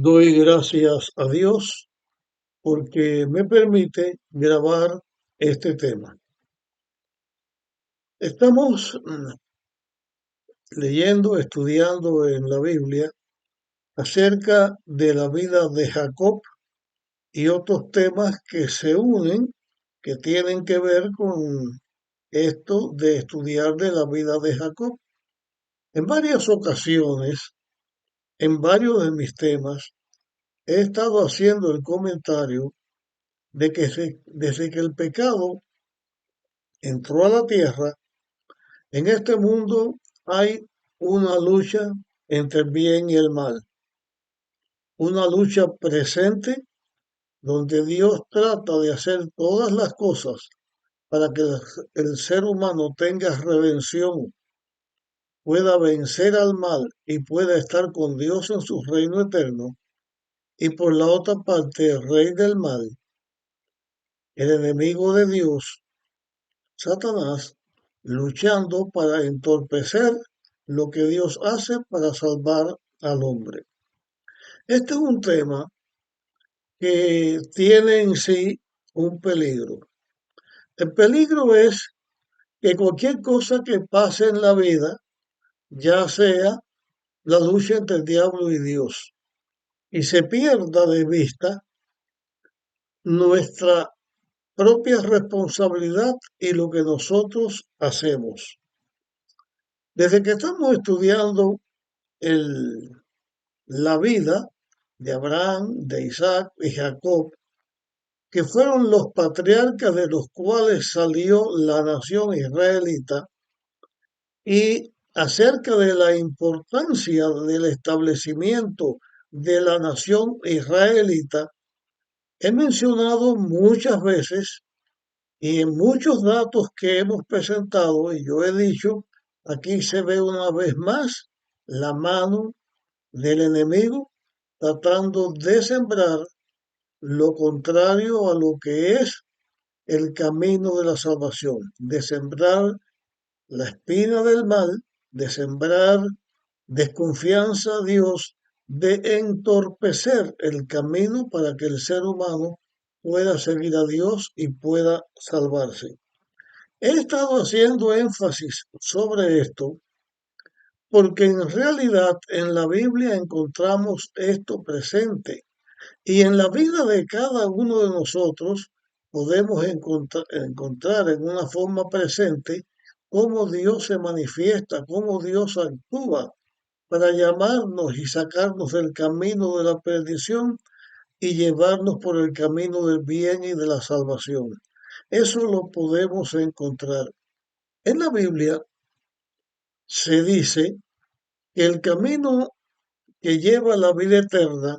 Doy gracias a Dios porque me permite grabar este tema. Estamos leyendo, estudiando en la Biblia acerca de la vida de Jacob y otros temas que se unen, que tienen que ver con esto de estudiar de la vida de Jacob. En varias ocasiones, en varios de mis temas, he estado haciendo el comentario de que desde que el pecado entró a la tierra, en este mundo hay una lucha entre el bien y el mal, una lucha presente donde Dios trata de hacer todas las cosas para que el ser humano tenga redención, pueda vencer al mal y pueda estar con Dios en su reino eterno. Y por la otra parte, el rey del mal, el enemigo de Dios, Satanás, luchando para entorpecer lo que Dios hace para salvar al hombre. Este es un tema que tiene en sí un peligro. El peligro es que cualquier cosa que pase en la vida, ya sea la lucha entre el diablo y Dios, y se pierda de vista nuestra propia responsabilidad y lo que nosotros hacemos. Desde que estamos estudiando el, la vida de Abraham, de Isaac y Jacob, que fueron los patriarcas de los cuales salió la nación israelita, y acerca de la importancia del establecimiento de la nación israelita, he mencionado muchas veces y en muchos datos que hemos presentado, y yo he dicho, aquí se ve una vez más la mano del enemigo tratando de sembrar lo contrario a lo que es el camino de la salvación, de sembrar la espina del mal, de sembrar desconfianza a Dios, de entorpecer el camino para que el ser humano pueda seguir a Dios y pueda salvarse. He estado haciendo énfasis sobre esto porque en realidad en la Biblia encontramos esto presente. Y en la vida de cada uno de nosotros podemos encontrar en una forma presente cómo Dios se manifiesta, cómo Dios actúa para llamarnos y sacarnos del camino de la perdición y llevarnos por el camino del bien y de la salvación. Eso lo podemos encontrar. En la Biblia se dice que el camino que lleva a la vida eterna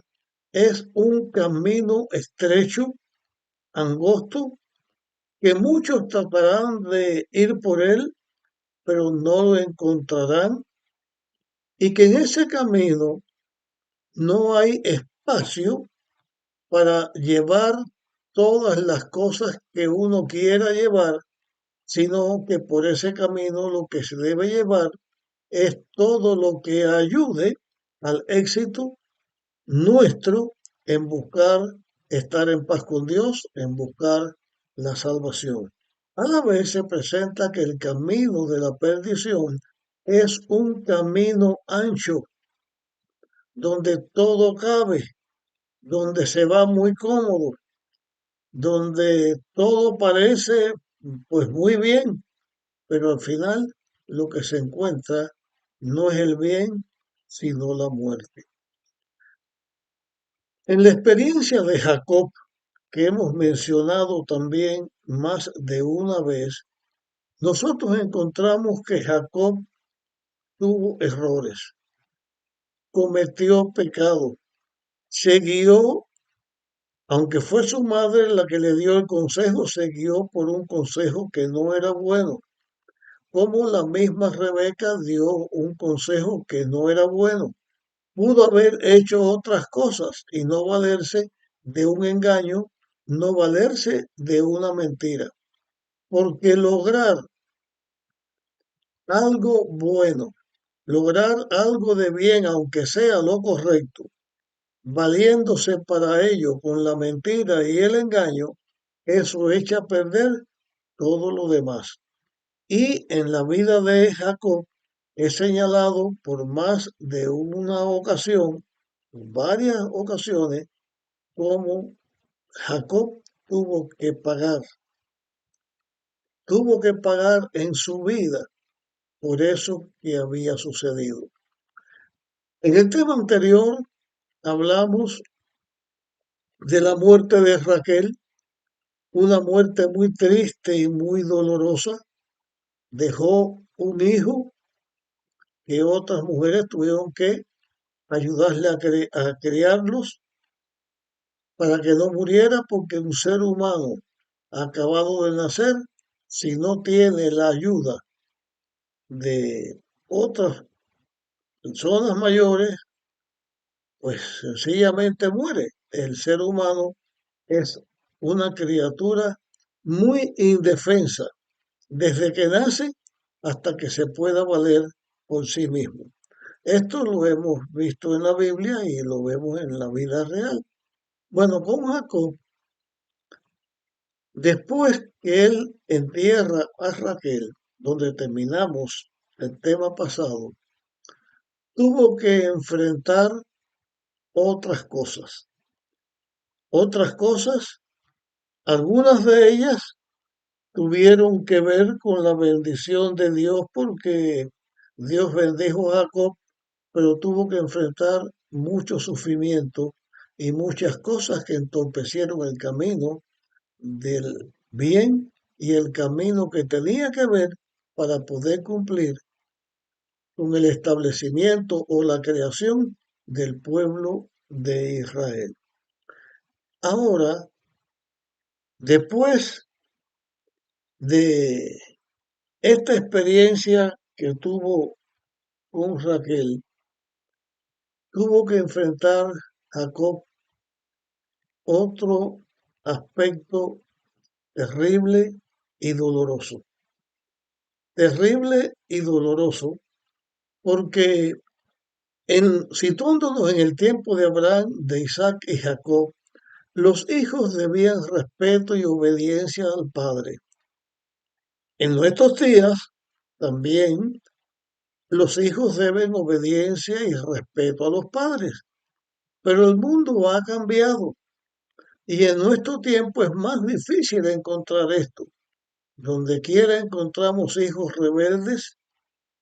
es un camino estrecho, angosto, que muchos tratarán de ir por él, pero no lo encontrarán, y que en ese camino no hay espacio para llevar todas las cosas que uno quiera llevar, sino que por ese camino lo que se debe llevar es todo lo que ayude al éxito nuestro en buscar estar en paz con Dios, en buscar la salvación. A la vez se presenta que el camino de la perdición es un camino ancho, donde todo cabe, donde se va muy cómodo, donde todo parece pues muy bien, pero al final lo que se encuentra no es el bien, sino la muerte. En la experiencia de Jacob, que hemos mencionado también más de una vez, nosotros encontramos que Jacob tuvo errores, cometió pecado, se guió, aunque fue su madre la que le dio el consejo, se guió por un consejo que no era bueno, como la misma Rebeca dio un consejo que no era bueno. Pudo haber hecho otras cosas y no valerse de un engaño, no valerse de una mentira, porque lograr algo bueno, lograr algo de bien, aunque sea lo correcto, valiéndose para ello con la mentira y el engaño, eso echa a perder todo lo demás. Y en la vida de Jacob es señalado por más de una ocasión, varias ocasiones, como Jacob tuvo que pagar en su vida por eso que había sucedido. En el tema anterior hablamos de la muerte de Raquel, una muerte muy triste y muy dolorosa. Dejó un hijo que otras mujeres tuvieron que ayudarle a criarlos para que no muriera, porque un ser humano acabado de nacer, si no tiene la ayuda de otras personas mayores, pues sencillamente muere. El ser humano es una criatura muy indefensa desde que nace hasta que se pueda valer por sí mismo. Esto lo hemos visto en la Biblia y lo vemos en la vida real. Bueno, con Jacob, después que él entierra a Raquel, donde terminamos el tema pasado, tuvo que enfrentar otras cosas. Otras cosas, algunas de ellas tuvieron que ver con la bendición de Dios, porque Dios bendijo a Jacob, pero tuvo que enfrentar mucho sufrimiento y muchas cosas que entorpecieron el camino del bien y el camino que tenía que ver para poder cumplir con el establecimiento o la creación del pueblo de Israel. Ahora, después de esta experiencia que tuvo con Raquel, tuvo que enfrentar Jacob otro aspecto terrible y doloroso. Terrible y doloroso porque situándonos en el tiempo de Abraham, de Isaac y Jacob, los hijos debían respeto y obediencia al padre. En nuestros días también los hijos deben obediencia y respeto a los padres, pero el mundo ha cambiado y en nuestro tiempo es más difícil encontrar esto. Donde quiera encontramos hijos rebeldes,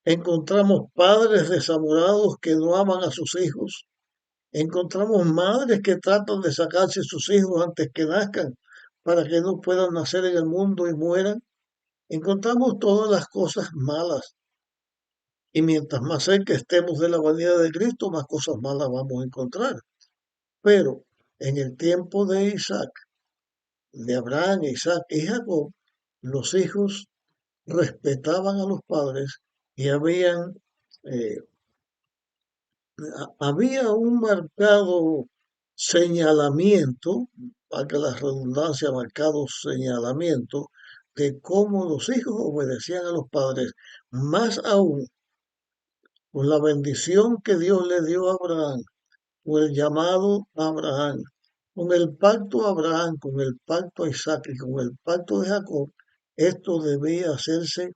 encontramos padres desamorados que no aman a sus hijos, encontramos madres que tratan de sacarse sus hijos antes que nazcan para que no puedan nacer en el mundo y mueran. Encontramos todas las cosas malas. Y mientras más cerca estemos de la venida de Cristo, más cosas malas vamos a encontrar. Pero en el tiempo de Isaac, de Abraham, Isaac y Jacob, los hijos respetaban a los padres y eh, había un marcado señalamiento, para que la redundancia, marcado señalamiento de cómo los hijos obedecían a los padres, más aún con la bendición que Dios le dio a Abraham, con el llamado a Abraham, con el pacto a Abraham, con el pacto a Isaac y con el pacto de Jacob. Esto debía hacerse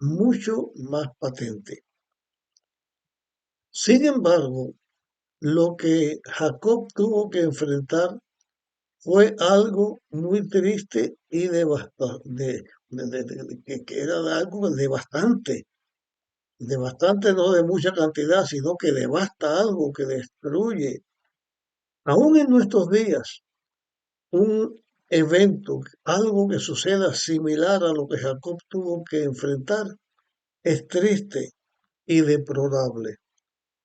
mucho más patente. Sin embargo, lo que Jacob tuvo que enfrentar fue algo muy triste y devastante, que era algo devastante no de mucha cantidad, sino que devasta algo, que destruye. Aún en nuestros días, un evento, algo que suceda similar a lo que Jacob tuvo que enfrentar, es triste y deplorable.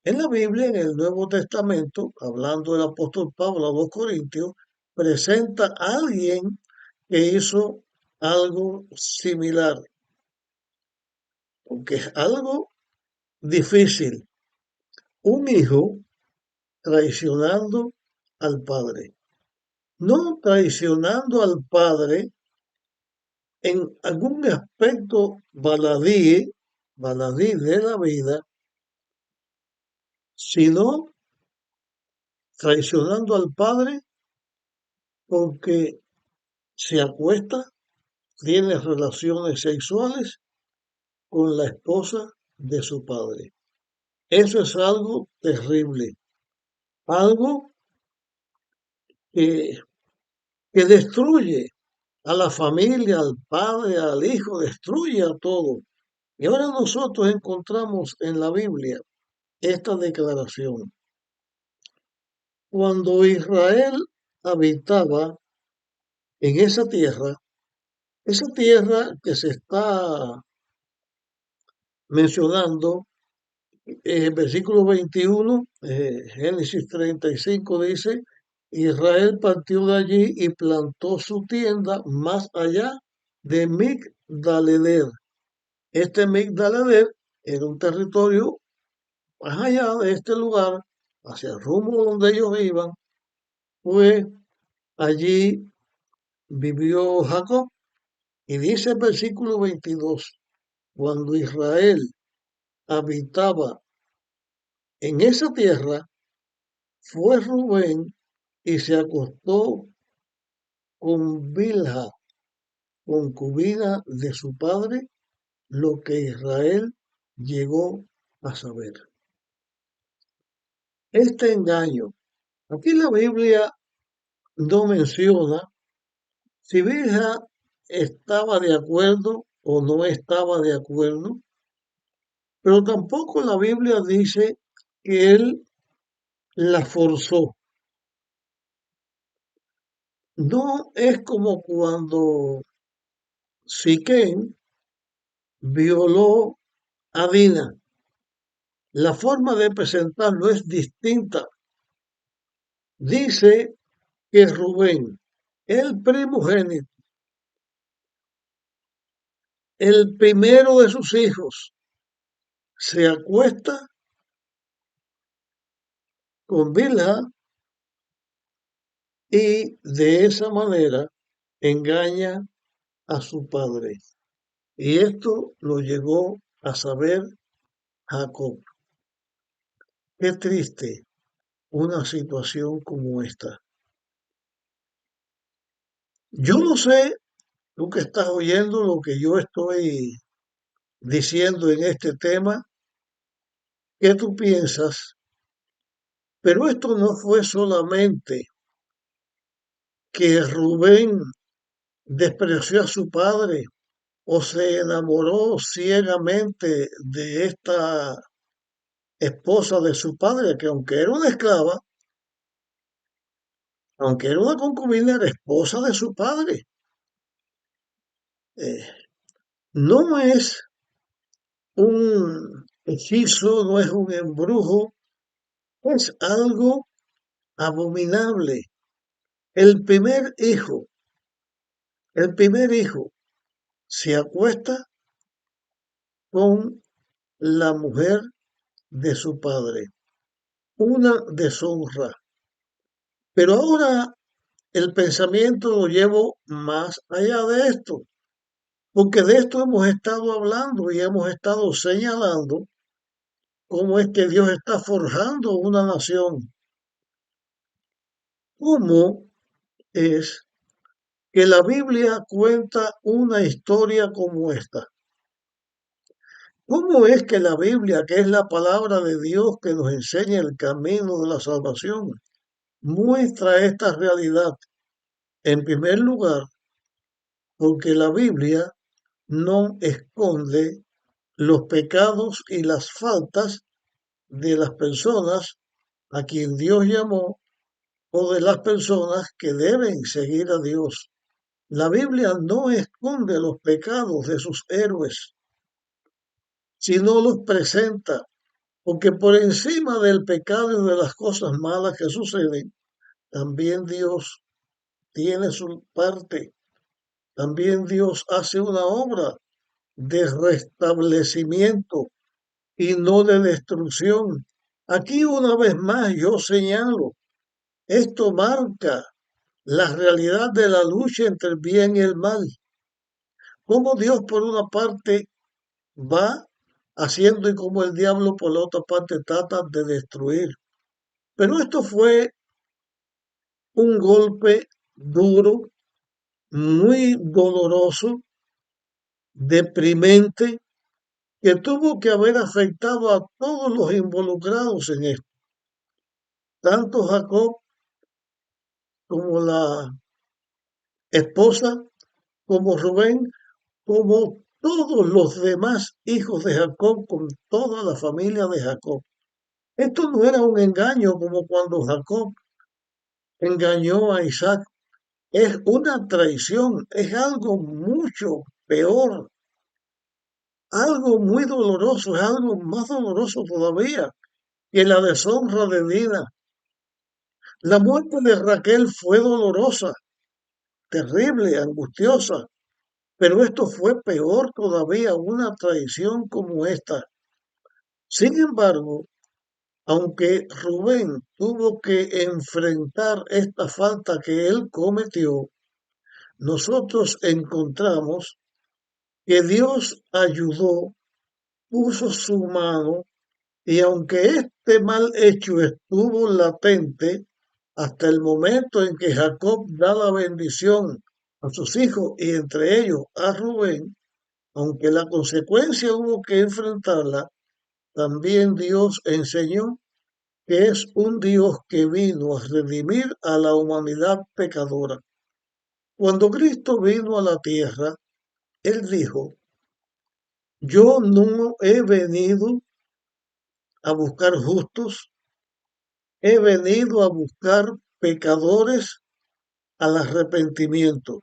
En la Biblia, en el Nuevo Testamento, hablando del apóstol Pablo a los Corintios, presenta a alguien que hizo algo similar, porque es algo difícil. Un hijo traicionando al padre. No traicionando al padre en algún aspecto baladí de la vida, sino traicionando al padre porque se acuesta, tiene relaciones sexuales con la esposa de su padre. Eso es algo terrible, algo que, que destruye a la familia, al padre, al hijo, destruye a todo. Y ahora nosotros encontramos en la Biblia esta declaración. Cuando Israel habitaba en esa tierra que se está mencionando en el versículo 21, Génesis 35 dice, Israel partió de allí y plantó su tienda más allá de Migdaleder. Este Migdaleder era un territorio más allá de este lugar, hacia el rumbo donde ellos iban, pues allí vivió Jacob. Y dice el versículo 22, cuando Israel habitaba en esa tierra, fue Rubén y se acostó con Bilha, concubina de su padre, lo que Israel llegó a saber. Este engaño, aquí la Biblia no menciona si Bilha estaba de acuerdo o no estaba de acuerdo, pero tampoco la Biblia dice que él la forzó. No es como cuando Siquén violó a Dina. La forma de presentarlo es distinta. Dice que Rubén, el primogénito, el primero de sus hijos, se acuesta con Bilha y de esa manera engaña a su padre. Y esto lo llegó a saber Jacob. Qué triste una situación como esta. Yo no sé, tú que estás oyendo lo que yo estoy diciendo en este tema, qué tú piensas, pero esto no fue solamente que Rubén despreció a su padre o se enamoró ciegamente de esta esposa de su padre, que aunque era una esclava, aunque era una concubina, era esposa de su padre. Eh, no es un hechizo, no es un embrujo, es algo abominable. El primer hijo, el primer hijo se acuesta con la mujer de su padre, una deshonra. Pero ahora el pensamiento lo llevo más allá de esto, porque de esto hemos estado hablando y hemos estado señalando cómo es que Dios está forjando una nación. ¿Cómo es que la Biblia cuenta una historia como esta? ¿Cómo es que la Biblia, que es la palabra de Dios que nos enseña el camino de la salvación, muestra esta realidad? En primer lugar, porque la Biblia no esconde los pecados y las faltas de las personas a quien Dios llamó o de las personas que deben seguir a Dios. La Biblia no esconde los pecados de sus héroes, sino los presenta, porque por encima del pecado y de las cosas malas que suceden, también Dios tiene su parte, también Dios hace una obra de restablecimiento y no de destrucción. Aquí una vez más yo señalo, esto marca la realidad de la lucha entre el bien y el mal. Cómo Dios por una parte va haciendo y como el diablo por la otra parte trata de destruir. Pero esto fue un golpe duro, muy doloroso, deprimente, que tuvo que haber afectado a todos los involucrados en esto, tanto Jacob como la esposa, como Rubén, como todos los demás hijos de Jacob, con toda la familia de Jacob. Esto no era un engaño como cuando Jacob engañó a Isaac, es una traición, es algo mucho peor, algo muy doloroso, es algo más doloroso todavía que la deshonra de Dina. La muerte de Raquel fue dolorosa, terrible, angustiosa, pero esto fue peor todavía, una traición como esta. Sin embargo, aunque Rubén tuvo que enfrentar esta falta que él cometió, nosotros encontramos que Dios ayudó, puso su mano, y aunque este mal hecho estuvo latente hasta el momento en que Jacob da la bendición a sus hijos y entre ellos a Rubén, aunque la consecuencia hubo que enfrentarla, también Dios enseñó que es un Dios que vino a redimir a la humanidad pecadora. Cuando Cristo vino a la tierra, Él dijo, yo no he venido a buscar justos, he venido a buscar pecadores al arrepentimiento.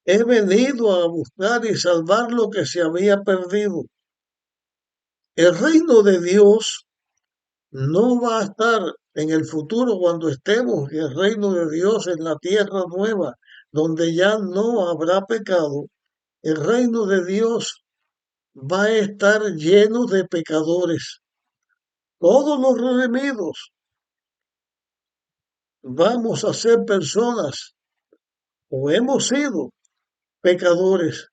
He venido a buscar y salvar lo que se había perdido. El reino de Dios no va a estar en el futuro cuando estemos en el reino de Dios en la tierra nueva, donde ya no habrá pecado. El reino de Dios va a estar lleno de pecadores. Todos los redimidos vamos a ser personas o hemos sido pecadores,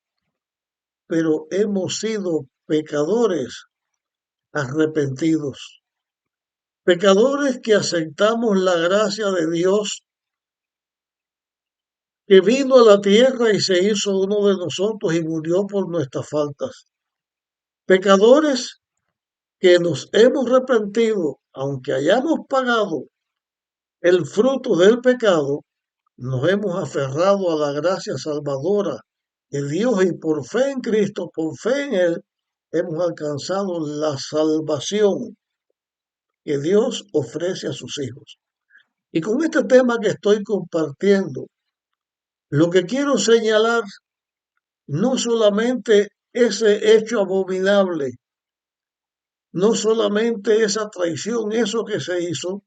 pero hemos sido pecadores arrepentidos. Pecadores que aceptamos la gracia de Dios, que vino a la tierra y se hizo uno de nosotros y murió por nuestras faltas. Pecadores que nos hemos arrepentido, aunque hayamos pagado el fruto del pecado, nos hemos aferrado a la gracia salvadora de Dios y por fe en Cristo, por fe en Él, hemos alcanzado la salvación que Dios ofrece a sus hijos. Y con este tema que estoy compartiendo, lo que quiero señalar no solamente ese hecho abominable, no solamente esa traición, eso que se hizo,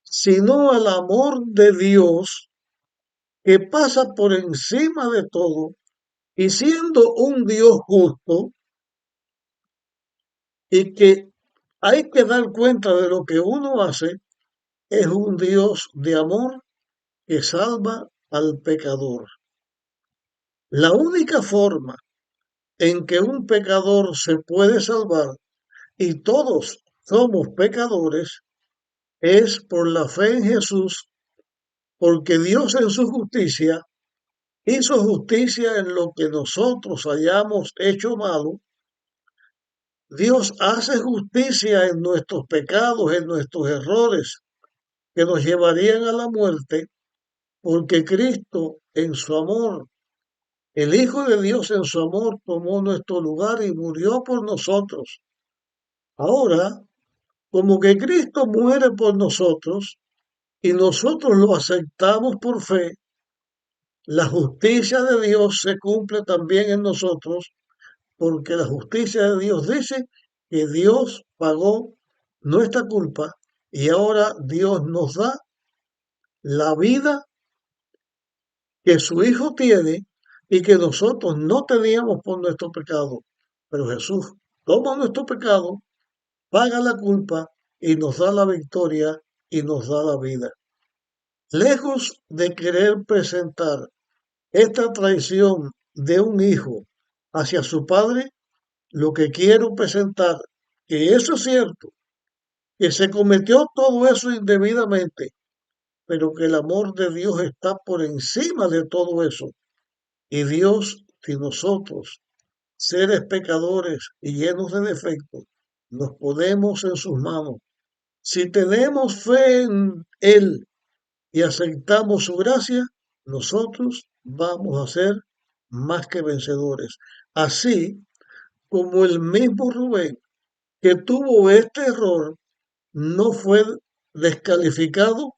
sino el amor de Dios que pasa por encima de todo y siendo un Dios justo y que hay que dar cuenta de lo que uno hace, es un Dios de amor que salva al pecador. La única forma en que un pecador se puede salvar, y todos somos pecadores, es por la fe en Jesús, porque Dios en su justicia hizo justicia en lo que nosotros hayamos hecho malo. Dios hace justicia en nuestros pecados, en nuestros errores que nos llevarían a la muerte, porque Cristo en su amor, el Hijo de Dios en su amor tomó nuestro lugar y murió por nosotros. Ahora, como que Cristo muere por nosotros y nosotros lo aceptamos por fe, la justicia de Dios se cumple también en nosotros, porque la justicia de Dios dice que Dios pagó nuestra culpa y ahora Dios nos da la vida que su Hijo tiene y que nosotros no teníamos por nuestro pecado. Pero Jesús toma nuestro pecado, paga la culpa y nos da la victoria y nos da la vida. Lejos de querer presentar esta traición de un hijo hacia su padre, lo que quiero presentar, que eso es cierto, que se cometió todo eso indebidamente, pero que el amor de Dios está por encima de todo eso. Y Dios, si nosotros, seres pecadores y llenos de defectos, nos ponemos en sus manos, si tenemos fe en Él y aceptamos su gracia, nosotros vamos a ser más que vencedores. Así como el mismo Rubén que tuvo este error no fue descalificado,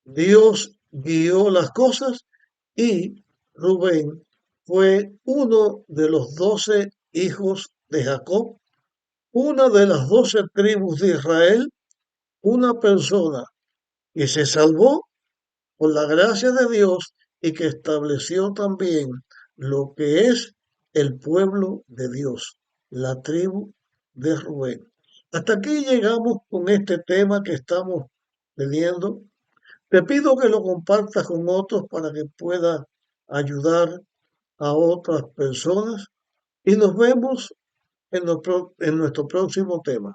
Dios guió las cosas y Rubén fue uno de los 12 hijos de Jacob, una de las 12 tribus de Israel, una persona que se salvó por la gracia de Dios y que estableció también lo que es el pueblo de Dios, la tribu de Rubén. Hasta aquí llegamos con este tema que estamos teniendo. Te pido que lo compartas con otros para que pueda ayudar a otras personas y nos vemos en nuestro próximo tema.